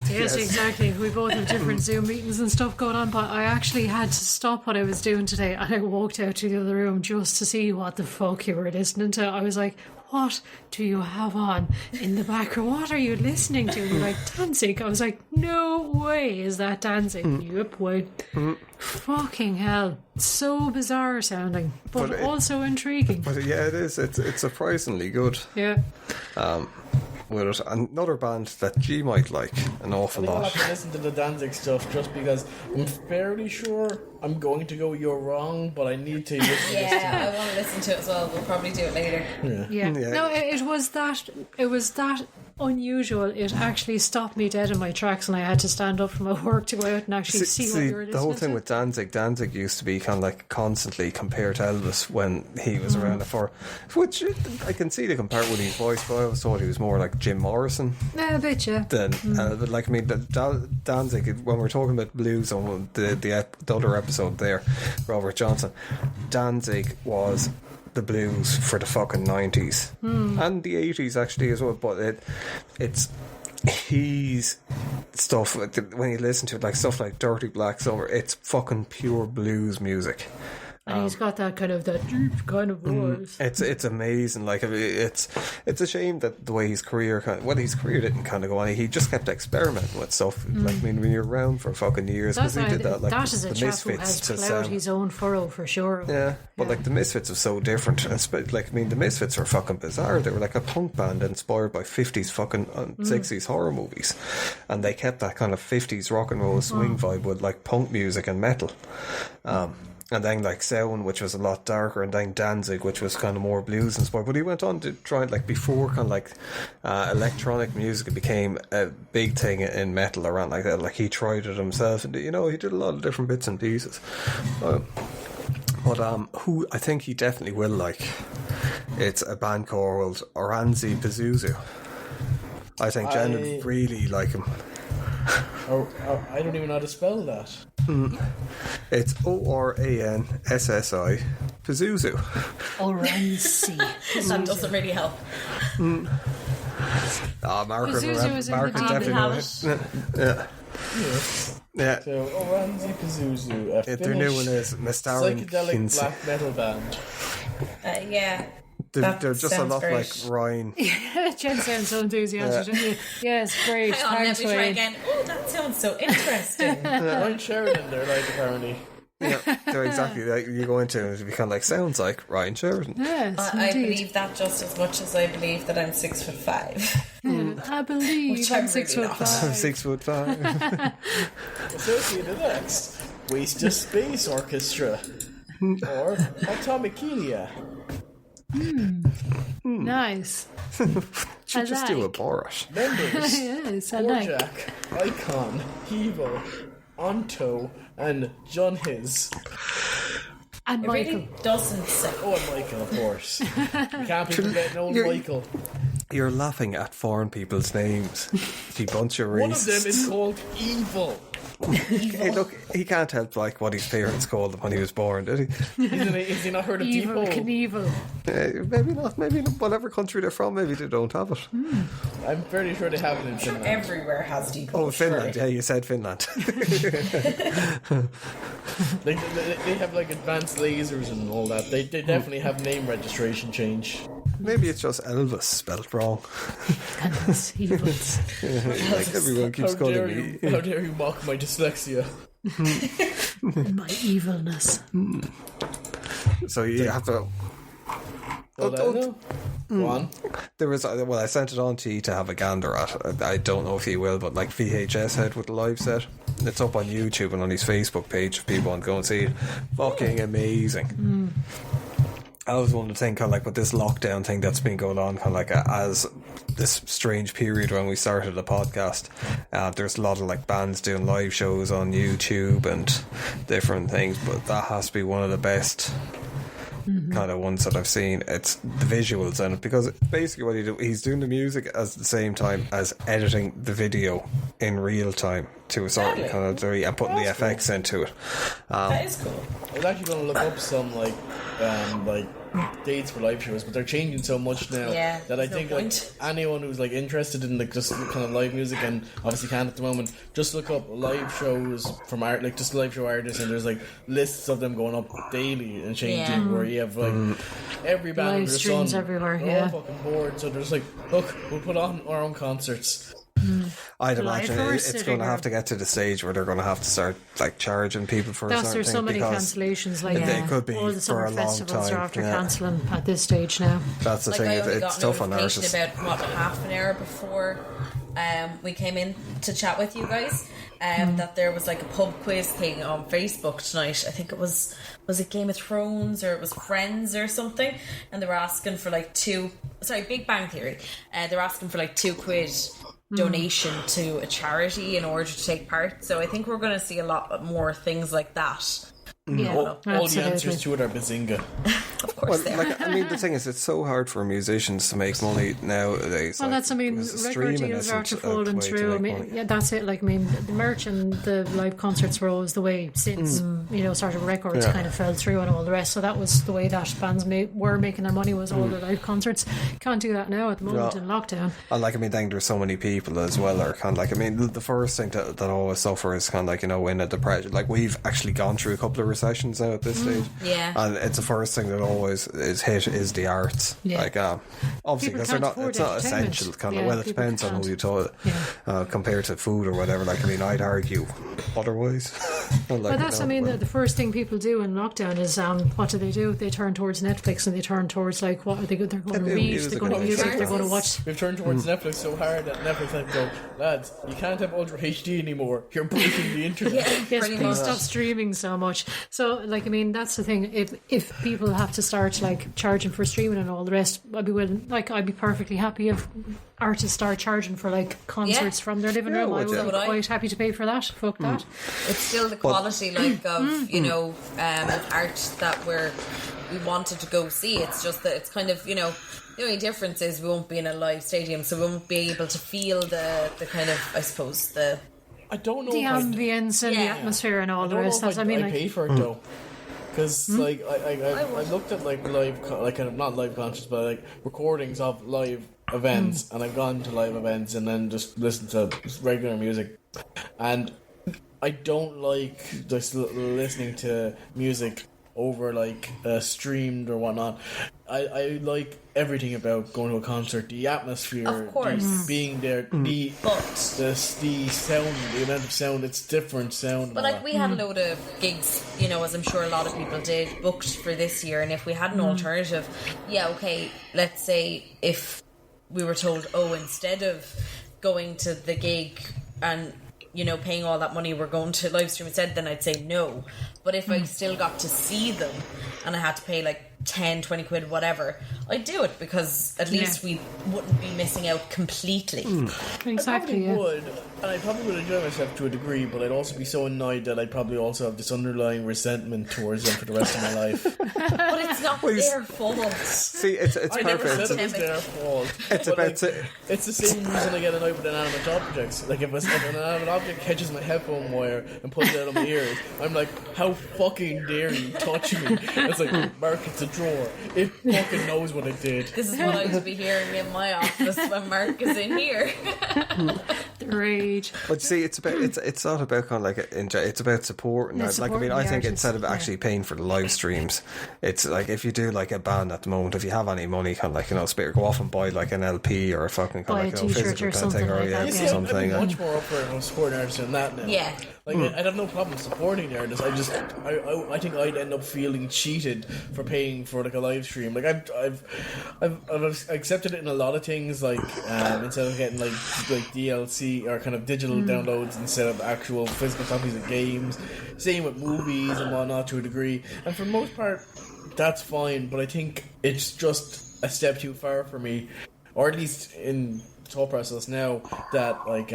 Yes, exactly. We both have different Zoom meetings and stuff going on, but I actually had to stop what I was doing today and I walked out to the other room just to see what the fuck you were listening to. I was like, what do you have on in the background? What are you listening to? And you're like, Danzig. I was like, no way is that Danzig. Yep, way. Fucking hell. So bizarre sounding, but also intriguing. But yeah, it is. It's surprisingly good. Yeah. With it. Another band that G might like an awful lot. I'll have to listen to the Danzig stuff just because I'm fairly sure I'm going to go You're Wrong, but I need to listen to this. Yeah, I want to listen to it as well. We'll probably do it later. Yeah. No, it was that unusual. It actually stopped me dead in my tracks and I had to stand up from my work to go out and actually see what you were listening to. The whole thing with Danzig used to be kind of like constantly compared to Elvis when he was around before, which I can see the comparison with his voice, but I always thought he was more like Jim Morrison. Yeah, a bit, yeah. But like, I mean, Danzig, when we're talking about blues on the other episode there, Robert Johnson, Danzig was the blues for the fucking 90s and the 80s actually as well, but it's he's stuff when you listen to it, like stuff like Dirty Black Summer, it's fucking pure blues music. And he's got that kind of deep kind of voice. It's amazing. Like, it's a shame that the way his career his career didn't kind of go on. He just kept experimenting with stuff. Like, I mean, when you're around for fucking years, because he did that. Like, that is a chap who has ploughed his own furrow for sure. Yeah, but like the Misfits are so different. Like, I mean, the Misfits were fucking bizarre. They were like a punk band inspired by 50s fucking 60s horror movies, and they kept that kind of 50s rock and roll swing vibe with like punk music and metal. And then like Sound, which was a lot darker, and then Danzig, which was kind of more blues inspired. But he went on to try, like, before kind of like electronic music became a big thing in metal around like that. Like, he tried it himself, and he did a lot of different bits and pieces. But who I think he definitely will like, it's a band called Oranzi Pazuzu. I think Jen would really like him. I don't even know how to spell that. It's Oransi Pazuzu. Oranzi. That doesn't really help. Mark definitely know it. Yeah. So Oranzi Pazuzu, their new one is Mestarin psychedelic black metal band. Yeah. They're just a lot great. like Ryan. Jen sounds so enthusiastic, doesn't you? Yes, great. Hang on, let me try again. Oh, that sounds so interesting. Ryan Sheridan, they're like, apparently. Yeah, they're exactly like, you go into it, it kind of like sounds like Ryan Sheridan. Yes, I believe that just as much as I believe that I'm 6'5". I believe I'm 6'5". I'm 6'5". Associated next, Waste of Space Orchestra or Atomicelia. Nice. Should just do a Borat. Members: Yes, I like. Jack, Icon, Evo, Onto, and John His. And It Michael. really doesn't say. Oh, and Michael, of course. You can't be forgetting old Michael. You're laughing at foreign people's names, you bunch of racists. One of them is called Evil. Hey, look, he can't help like what his parents called him when he was born, did he? Has he not heard of Evil Deepo? Knievel. Maybe not. Maybe whatever country they're from, maybe they don't have it. I'm fairly sure they have it in Finland. Everywhere has deep. Oh, Finland. Yeah, you said Finland. They have like advanced lasers and all that. They definitely have name registration change. Maybe it's just Elvis spelled wrong. And it's evils. Like everyone keeps calling me. How dare you mock my dyslexia? And my evilness. So you have to. Go on. There was I sent it on to you to have a gander at. I don't know if you will, but like VHS Head with the live set. It's up on YouTube and on his Facebook page if people want to go and see it. Fucking amazing. I was one to think kind of like with this lockdown thing that's been going on, kind of like as this strange period when we started the podcast. There's a lot of like bands doing live shows on YouTube and different things, but that has to be one of the best kind of ones that I've seen. It's the visuals in it, because basically what he's doing the music at the same time as editing the video in real time to a certain Really? kind of degree and putting the FX into it. That is cool. I was actually going to look up some like dates for live shows, but they're changing so much now Yeah, that I there's no think like point. anyone who's like interested in like just kind of live music and obviously can't at the moment, just look up live shows from art, like just live show artists, and there's like lists of them going up daily and changing. Yeah. Where you have like every band Live under the streams sun, everywhere, they're yeah. all fucking bored, so there's like, look, we'll put on our own concerts. I'd July imagine 1st, it's sitting going to there. have to get to the stage where they're going to have to start like charging people for a That's certain there's thing, so many because cancellations. Like it could be all the for summer a long festivals time. are after yeah. cancelling at this stage now. That's the Like thing. I only It's got tough on notification artists. about half an hour before we came in to chat with you guys that there was like a pub quiz thing on Facebook tonight. I think it was it Game of Thrones or it was Friends or something, and they were asking for like Big Bang Theory. They're asking for like £2 donation to a charity in order to take part. So I think we're going to see a lot more things like that. Yeah, All the absolutely. answers to it are Bazinga. Of course, Well, they are. like, I mean, the thing is, it's so hard for musicians to make money nowadays. Well, like, that's, I mean, because record streaming deals isn't are after a folding way to through. I make mean, money. yeah, that's it. Like, I mean, the merch and the live concerts were always the way since, sort of records Yeah. kind of fell through and all the rest. So that was the way that bands were making their money, was all the live concerts. Can't do that now at the moment No. in lockdown. And like, I mean, then there's so many people as well are kind of like, I mean, the first thing that always suffer is kind of like, in a depression. Like, we've actually gone through a couple of recessions now at this stage. Yeah. And it's the first thing that always is hit is the arts. Yeah. Like, obviously, People because can't afford it's not entertainment. essential. Kind Yeah, of, well, it people depends on who can't. you talk compared to food or whatever. Like, I mean, I'd argue otherwise. Like, But that's, you I know, mean, but- the first thing people do in lockdown is, what do? They turn towards Netflix and they turn towards, like, what are they? They're going to do read, music they're going to and music, all they're that. going to watch. We've turned towards Netflix so hard that Netflix had to go, lads, you can't have Ultra HD anymore. You're breaking the internet. Yeah, Yes, pretty please much. stop streaming so much. So, like, I mean, that's the thing. If people have to start like charging for streaming and all the rest, I'd be perfectly happy if artists start charging for like concerts Yeah. from their living Yeah, room. I would you? would Would be I? quite happy to pay for that. Fuck that. It's still the quality like of art that we wanted to go see. It's just that it's kind of the only difference is we won't be in a live stadium, so we won't be able to feel the kind of, I suppose, the I don't know The if I ambience and the Yeah. atmosphere and all I the don't rest. know That's, if I mean, I'd like, pay for it though, because like I looked at like like kind of not live concerts, but like recordings of live events, and I've gone to live events and then just listened to regular music, and I don't like just listening to music over like streamed or whatnot. I like everything about going to a concert, the atmosphere, Of course. being there, the sound, the amount of sound, it's different sound. But like we had a load of gigs, as I'm sure a lot of people did, booked for this year, and if we had an alternative, let's say if we were told, instead of going to the gig and paying all that money, we're going to live stream instead, then I'd say no. But if I still got to see them and I had to pay like 10, 20 quid, whatever, I'd do it, because at least we wouldn't be missing out completely. exactly. I Yeah. would, and I probably would enjoy myself to a degree, but I'd also be so annoyed that I'd probably also have this underlying resentment towards them for the rest of my life. But it's not their fault. See, it's I never perfect. said it was their fault. It's But, about like, to- it's the same reason I get annoyed with inanimate objects. Like if an inanimate object catches my headphone wire and pulls it out of my ears, I'm like, how fucking dare you touch me? It's like, Mark, it's a drawer. It fucking knows what it did. This is what I would be hearing in my office when Mark is in here. The rage. But you see, it's not about kind of like it's about supporting. It's Like, I mean, supporting I the think artists, instead of yeah. actually paying for the live streams, it's like if you do like a band at the moment, if you have any money, kind of like spare, go off and buy like an LP or a fucking Buy kind a of like t-shirt physical or kind of thing, something or like that, You see, yeah. I'd be something. much more up for supporting artists than that now. Yeah. Like I'd have no problem supporting the artist. I think I'd end up feeling cheated for paying for like a live stream. Like I've accepted it in a lot of things. Like instead of getting like DLC or kind of digital downloads instead of actual physical copies of games. Same with movies and whatnot to a degree. And for the most part, that's fine. But I think it's just a step too far for me, or at least in the thought process now that like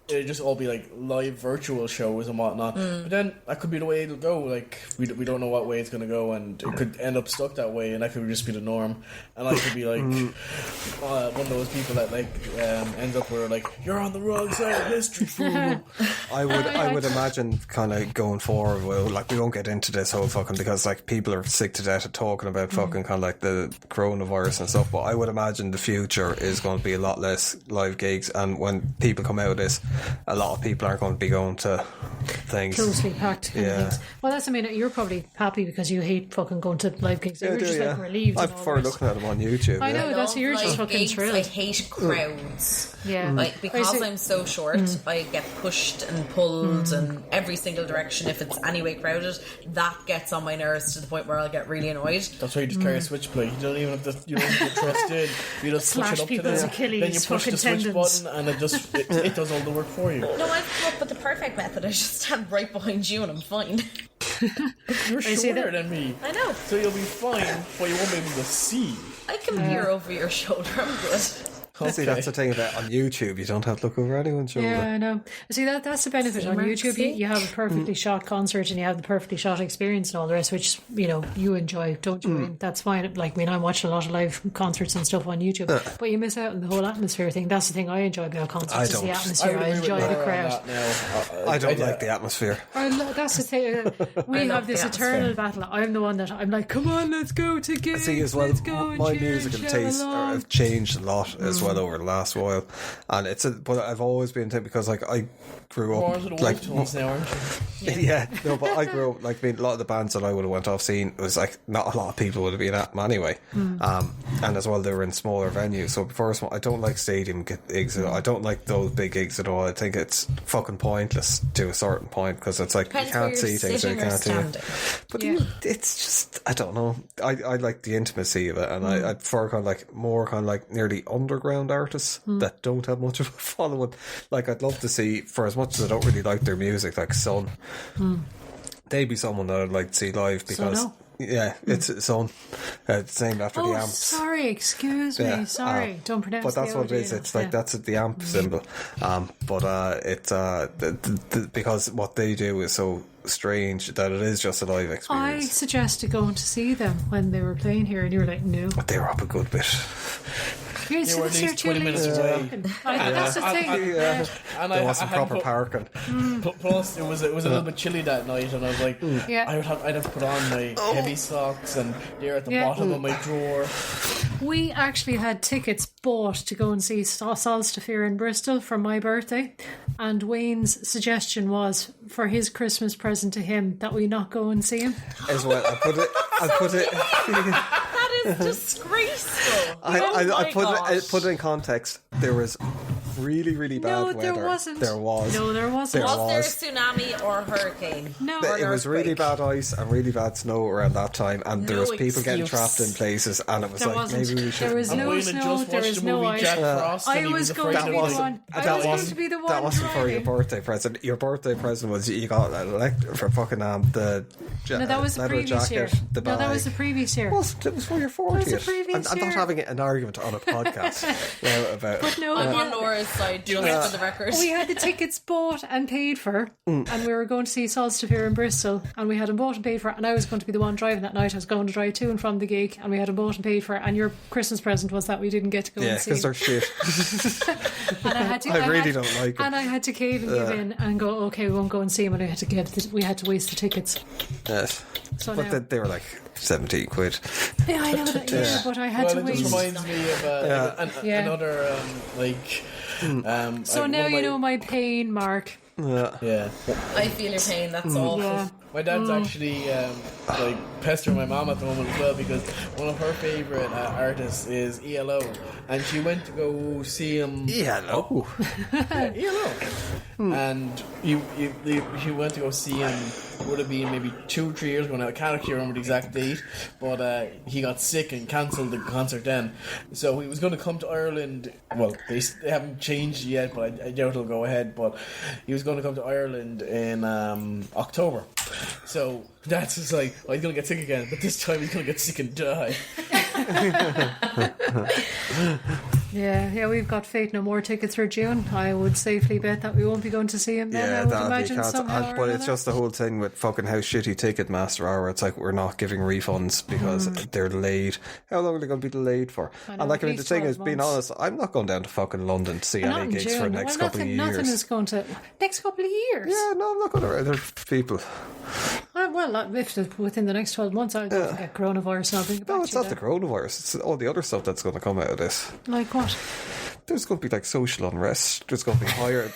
it'd just all be like live virtual shows and whatnot. But then that could be the way it'll go. Like we don't know what way it's going to go, and it could end up stuck that way, and that could just be the norm. And I could be like one of those people that like ends up where like you're on the wrong side of history, fool. I would imagine kind of going forward. Well, like we won't get into this whole fucking because like people are sick to death of talking about fucking kind of like the coronavirus and stuff. But I would imagine the future is going to be a lot less live gigs, and when people come out of this, a lot of people aren't going to be going to things closely packed kind of things. Well, that's, I mean, you're probably happy because you hate fucking going to live gigs. So you're just like relieved. I and all prefer that. looking at them on YouTube. I know, that's you're just Live fucking gigs, thrilled. I hate crowds. Yeah. Like, because I'm so short, I get pushed and pulled in every single direction. If it's anyway crowded, that gets on my nerves to the point where I'll get really annoyed. That's why you just carry a switchblade. You don't even have to. You don't have to trust in. You just push Slash it up to people's the. Achilles, Then you push the fucking switch tendons. button, and it does all the work for you. No, I've come up with the perfect method. I just stand right behind you and I'm fine. You're see shorter that- than me, I know. so you'll be fine, but you won't be able to see. I can peer over your shoulder. I'm good. See, that's the thing about on YouTube. You don't have to look over anyone's shoulder. Yeah, I know. See, that's the benefit. On Mark, YouTube, see? you have a perfectly shot concert and you have the perfectly shot experience and all the rest, which, you know, you enjoy, don't you? I mean, that's fine. Like, I mean, I'm watching a lot of live concerts and stuff on YouTube, but you miss out on the whole atmosphere thing. That's the thing I enjoy about concerts, I is the don't. atmosphere. I enjoy the crowd. I don't like the atmosphere. That's the thing. We have this eternal battle. I'm the one that I'm like, come on, let's go to gigs. See, as well, let's go and my cheer, musical shout tastes along. have changed a lot as well over the last while, and but I've always been because like I grew More up to the like tones now, aren't you? yeah, no, but I grew up like, I mean, a lot of the bands that I would have went off seeing was like not a lot of people would have been at them anyway, and as well they were in smaller venues. So first one, I don't like stadium gigs. I don't like those big gigs at all. I think it's fucking pointless to a certain point because it's like Depends you can't where see you're things, so you sitting or can't do it. standing. But Yeah. it's just, I don't know. I like the intimacy of it, and I prefer kind of like more kind of like nearly underground artists that don't have much of a following. Like I'd love to see, for as much as I don't really like their music, like Sun. They'd be someone that I'd like to see live because Sun-O? yeah, it's Sun. It's named after the Oh, amps. sorry, excuse me. Yeah, Sorry, don't pronounce but that's the what it O, is. do you It's know? like that's the amp symbol. But it's because what they do is so strange that it is just a live I experience. suggested going to see them when they were playing here, and you were like, no. But they were up a good bit. You're They were at least 20 minutes away. That's the thing. Yeah. And There I was some had proper put- parking. Plus, it was a little bit chilly that night, and I was like, Yeah. I'd have to put on my heavy socks, and they're at the Yeah. bottom of my drawer. We actually had tickets bought to go and see Solstafir in Bristol for my birthday, and Wayne's suggestion was for his Christmas present to him that we not go and see him. As well, I put it. That is disgraceful. I put it in context. There was really, really bad No, weather. there wasn't. There was. No, there wasn't. There Was there was. a tsunami or hurricane? No. Or an It was really earthquake? bad ice and really bad snow around that time, and there No was people getting excuse. trapped in places, and it was There like wasn't. maybe we should. There was And no Wayne had snow, just there watched was the no movie ice. Jack Frost, and I he was afraid going to of be the it. one. I was going to be the one That wasn't for your driving. birthday present. Your birthday present was you got for fucking the No, that was the leather previous jacket, year. the No, that was the bag. previous year. It was for your 40th. the previous I'm not year. having an argument on a podcast now about But no, I'm yeah. on Laura's side, just for the record. We had the tickets bought and paid for, and we were going to see Solstafir in Bristol, and we had them bought and paid for, and I was going to be the one driving that night. I was going to drive to and from the gig, and we had them bought and paid for, and your Christmas present was that we didn't get to go yeah, and see because them. they're shit. And I had to, I really don't like 'em. And I had to cave and give in and go, okay, we won't go and see him, and we had to waste the tickets. Yes. So But now, they were like 17 quid. yeah, I know that, yeah, but I had Well, to it waste. just reminds me of Yeah. another So like, now one of you know my pain, Mark. Yeah. I feel your pain, that's awful. Yeah. My dad's actually like pestering my mom at the moment as well because one of her favourite artists is ELO, and she went to go see him. ELO. ELO, and he went to go see him. Would have been maybe 2-3 years ago now. I can't actually remember the exact date, but he got sick and cancelled the concert then. So he was going to come to Ireland. Well, they haven't changed yet, but I doubt it'll go ahead. But he was going to come to Ireland in October. So that's just like, oh, he's going to get sick again, but this time he's going to get sick and die. Yeah, we've got Fate No More tickets for June. I would safely bet that we won't be going to see him then. I would that'll be imagine cancelled. somehow. But it's just the whole thing with fucking how shitty Ticketmaster are. It's like we're not giving refunds because they're delayed. How long are they going to be delayed for? know, And like, I mean, at the least thing 12 is, being months. honest, I'm not going down to fucking London to see Not any in gigs for the June. next Well, couple of nothing years. is going to next couple of years. Yeah, no, I'm not going to. There's people. Well, if within the next 12 months I'll go and get coronavirus and I'll bring it back No, it's to you not the then. coronavirus. It's all the other stuff that's going to come out of this. Like what? There's going to be like social unrest. There's going to be higher.